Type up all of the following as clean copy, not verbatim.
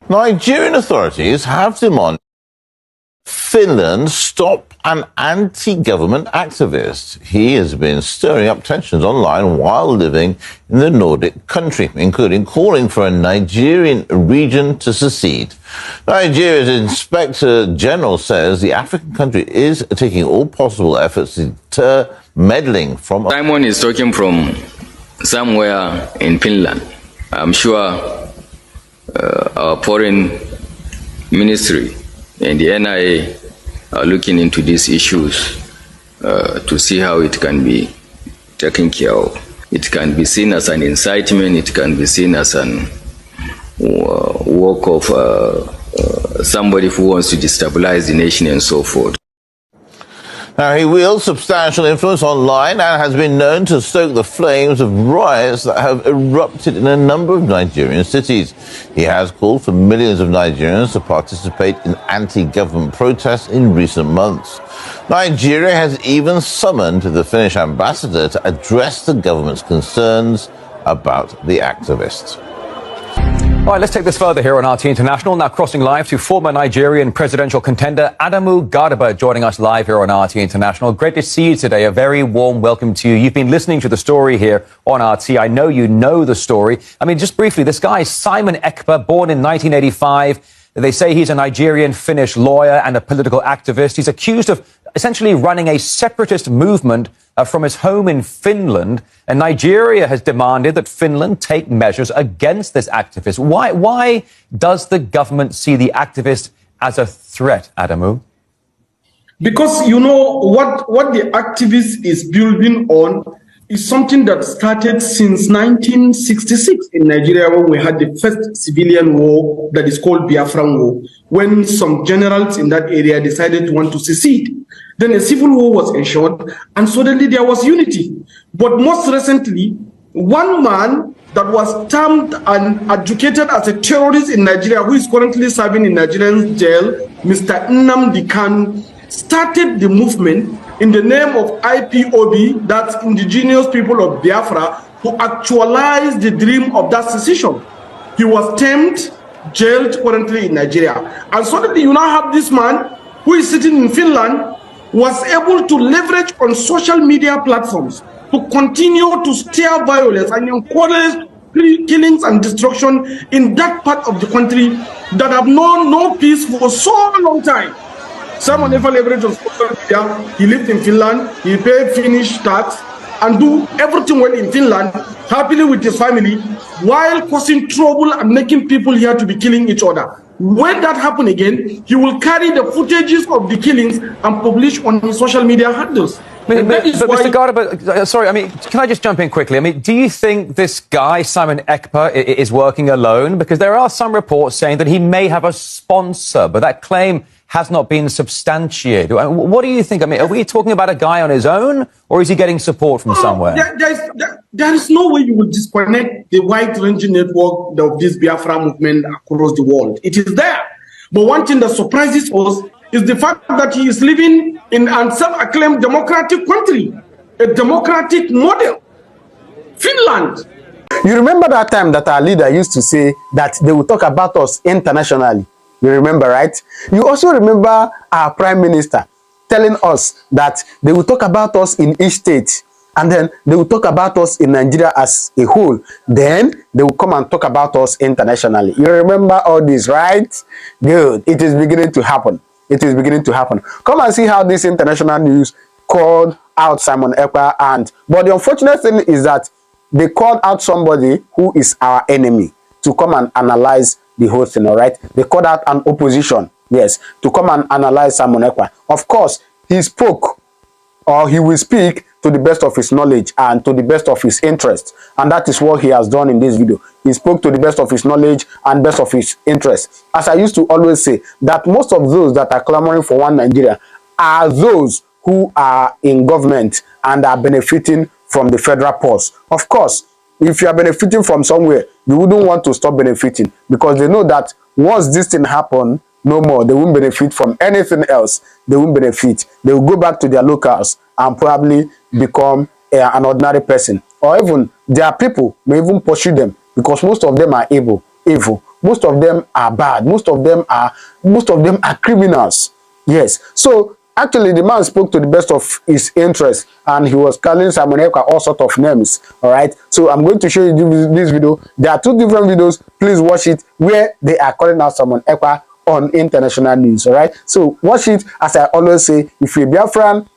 Nigerian authorities have demanded Finland stop an anti-government activist. He has been stirring up tensions online while living in the Nordic country, including calling for a Nigerian region to secede. Nigeria's Inspector General says the African country is taking all possible efforts to deter meddling from... Simon is talking from somewhere in Finland. I'm sure our foreign ministry and the NIA are looking into these issues to see how it can be taken care of. It can be seen as an incitement, it can be seen as an work of somebody who wants to destabilize the nation and so forth. Now, he wields substantial influence online and has been known to stoke the flames of riots that have erupted in a number of Nigerian cities. He has called for millions of Nigerians to participate in anti-government protests in recent months. Nigeria has even summoned the Finnish ambassador to address the government's concerns about the activists. All right, let's take this further here on RT International. Now crossing live to former Nigerian presidential contender Adamu Garba joining us live here on RT International. Great to see you today. A very warm welcome to you. You've been listening to the story here on RT. I know you know the story. I mean, just briefly, this guy, Simon Ekpa, born in 1985. They say he's a Nigerian-Finnish lawyer and a political activist. He's accused of essentially running a separatist movement from his home in Finland. And Nigeria has demanded that Finland take measures against this activist. Why does the government see the activist as a threat, Adamu? Because, you know, what the activist is building on is something that started since 1966 in Nigeria, when we had the first civilian war that is called Biafran War, when some generals in that area decided to want to secede. Then a civil war was ensured, and suddenly there was unity. But most recently, one man that was termed and adjudicated as a terrorist in Nigeria, who is currently serving in Nigerian jail, Mr. Nnamdi Kanu, started the movement in the name of IPOB, that's Indigenous People of Biafra, to actualize the dream of that secession. He was tamed, jailed currently in Nigeria. And suddenly you now have this man who is sitting in Finland, was able to leverage on social media platforms to continue to stir violence and encourage killings and destruction in that part of the country that have known no peace for so long time. Simon Ekpa leveraged on social media. He lived in Finland, he paid Finnish tax and do everything well in Finland, happily with his family, while causing trouble and making people here to be killing each other. When that happens again, he will carry the footages of the killings and publish on his social media handles. But Mr. Garba, sorry, I mean, can I just jump in quickly? I mean, do you think this guy, Simon Ekpa, is working alone? Because there are some reports saying that he may have a sponsor, but that claim has not been substantiated. What do you think? I mean, are we talking about a guy on his own, or is he getting support from somewhere? There is no way you will disconnect the wide-ranging network of this Biafra movement across the world. It is there. But one thing that surprises us is the fact that he is living in a self-acclaimed democratic country, a democratic model, Finland. You remember that time that our leader used to say that they will talk about us internationally? You remember, right? You also remember our prime minister telling us that they will talk about us in each state, and then they will talk about us in Nigeria as a whole. Then they will come and talk about us internationally. You remember all this, right? Good. It is beginning to happen. It is beginning to happen. Come and see how this international news called out Simon Ekpa. But the unfortunate thing is that they called out somebody who is our enemy to come and analyze the whole thing, all right? They called out an opposition, yes, to come and analyze Simon Ekpa. Of course, he spoke, or he will speak to the best of his knowledge and to the best of his interest. And that is what he has done in this video. He spoke to the best of his knowledge and best of his interest. As I used to always say, that most of those that are clamoring for one Nigeria are those who are in government and are benefiting from the federal purse. Of course, if you are benefiting from somewhere, you wouldn't want to stop benefiting, because they know that once this thing happens, no more. They won't benefit from anything else. They won't benefit. They will go back to their locals and probably become an ordinary person. Or even their people may even pursue them, because most of them are evil. most of them are bad. Most of them are criminals. Yes. So actually, the man spoke to the best of his interest, and he was calling Simon Ekpa all sort of names. All right. So I'm going to show you this video. There are two different videos. Please watch it where they are calling out Simon Ekpa on international news. All right. So watch it. As I always say, if you're Biafran,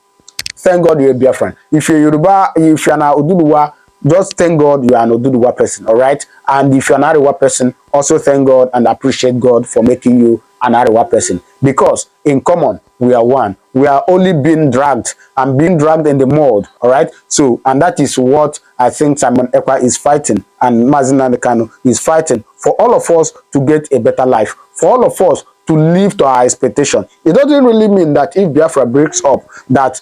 thank God you're a Biafran. If you're Yoruba, if you're an Oduduwa, just thank God you are an Oduduwa person. All right. And if you're an Arewa person, also thank God and appreciate God for making you an Arewa person, because in common we are one. We are only being dragged and being dragged in the mud. All right. So, and that is what I think Simon Ekpa is fighting, and Mazina Kanu is fighting, for all of us to get a better life, for all of us to live to our expectation. It doesn't really mean that if Biafra breaks up, that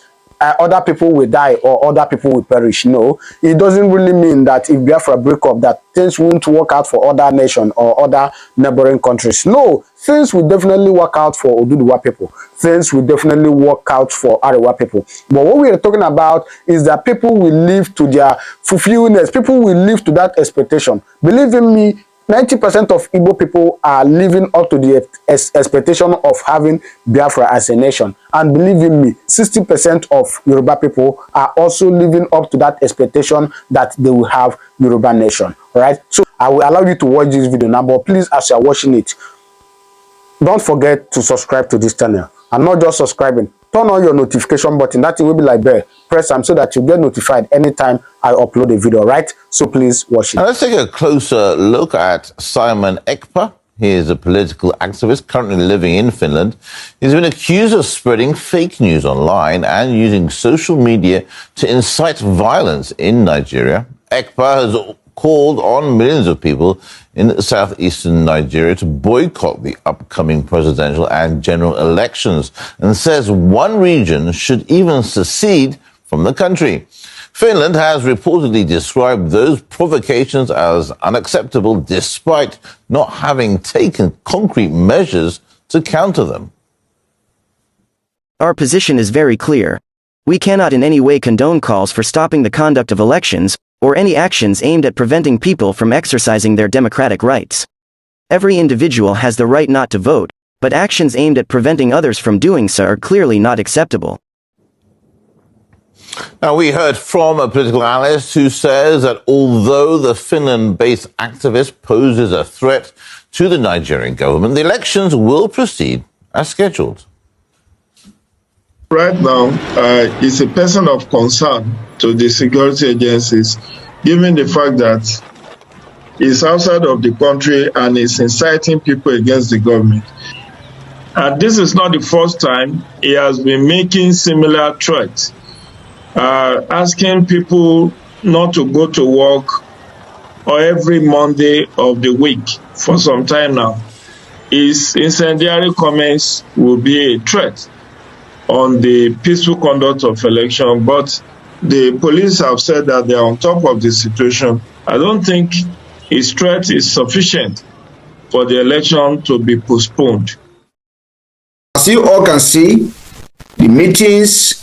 other people will die or other people will perish. No, it doesn't really mean that if Biafra break up, that things won't work out for other nations or other neighboring countries. No, things will definitely work out for Oduduwa people. Things will definitely work out for Arewa people. But what we are talking about is that people will live to their fulfillment. People will live to that expectation. Believe in me, 90% of Igbo people are living up to the expectation of having Biafra as a nation. And believe in me, 60% of Yoruba people are also living up to that expectation that they will have Yoruba nation. Right? So I will allow you to watch this video now, but please, as you are watching it, don't forget to subscribe to this channel. And not just subscribing, turn on your notification button. That thing will be like bell. Press them so that you get notified anytime I upload a video, right? So please watch it. Now let's take a closer look at Simon Ekpa. He is a political activist currently living in Finland. He's been accused of spreading fake news online and using social media to incite violence in Nigeria. Ekpa has called on millions of people in southeastern Nigeria to boycott the upcoming presidential and general elections, and says one region should even secede from the country. Finland has reportedly described those provocations as unacceptable, despite not having taken concrete measures to counter them. Our position is very clear. We cannot in any way condone calls for stopping the conduct of elections, or any actions aimed at preventing people from exercising their democratic rights. Every individual has the right not to vote, but actions aimed at preventing others from doing so are clearly not acceptable. Now, we heard from a political analyst who says that although the Finland-based activist poses a threat to the Nigerian government, the elections will proceed as scheduled. Right now, it's a person of concern to the security agencies, given the fact that he's outside of the country and is inciting people against the government. And this is not the first time he has been making similar threats, asking people not to go to work or every Monday of the week for some time now. His incendiary comments will be a threat on the peaceful conduct of election, but the police have said that they are on top of the situation. I don't think his threat is sufficient for the election to be postponed. As you all can see, the meetings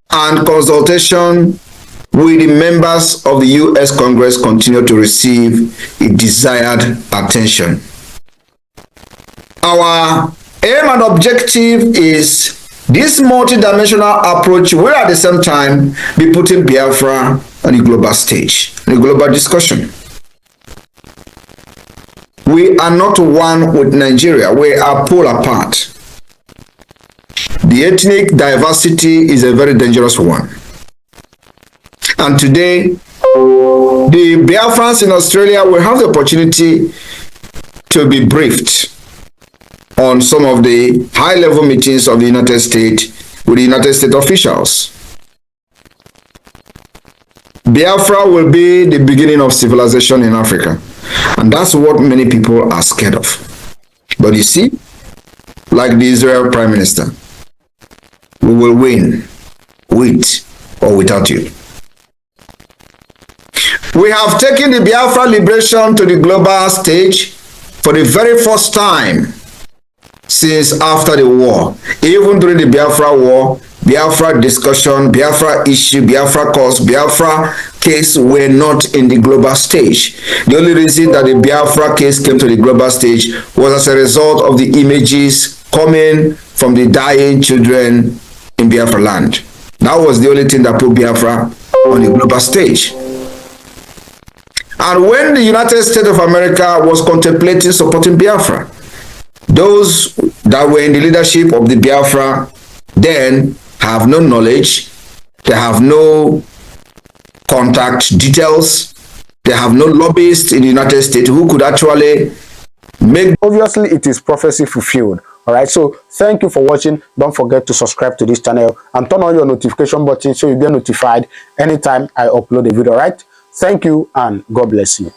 and consultation with the members of the U.S. Congress continue to receive a desired attention. Our aim and objective is this multidimensional approach will at the same time be putting Biafra on the global stage, on the global discussion. We are not one with Nigeria, we are pulled apart. The ethnic diversity is a very dangerous one. And today, the Biafrans in Australia will have the opportunity to be briefed on some of the high-level meetings of the United States with the United States officials. Biafra will be the beginning of civilization in Africa, and that's what many people are scared of. But you see, like the Israel Prime Minister, we will win, with or without you. We have taken the Biafra liberation to the global stage for the very first time since after the war. Even during the Biafra war, Biafra discussion, Biafra issue, Biafra cause, Biafra case were not in the global stage. The only reason that the Biafra case came to the global stage was as a result of the images coming from the dying children in Biafra land. That was the only thing that put Biafra on the global stage. And when the United States of America was contemplating supporting Biafra, those that were in the leadership of the Biafra then have no knowledge, they have no contact details, they have no lobbyists in the United States who could actually make... Obviously, it is prophecy fulfilled. All right, so thank you for watching. Don't forget to subscribe to this channel and turn on your notification button so you get notified anytime I upload a video. All right, thank you and God bless you.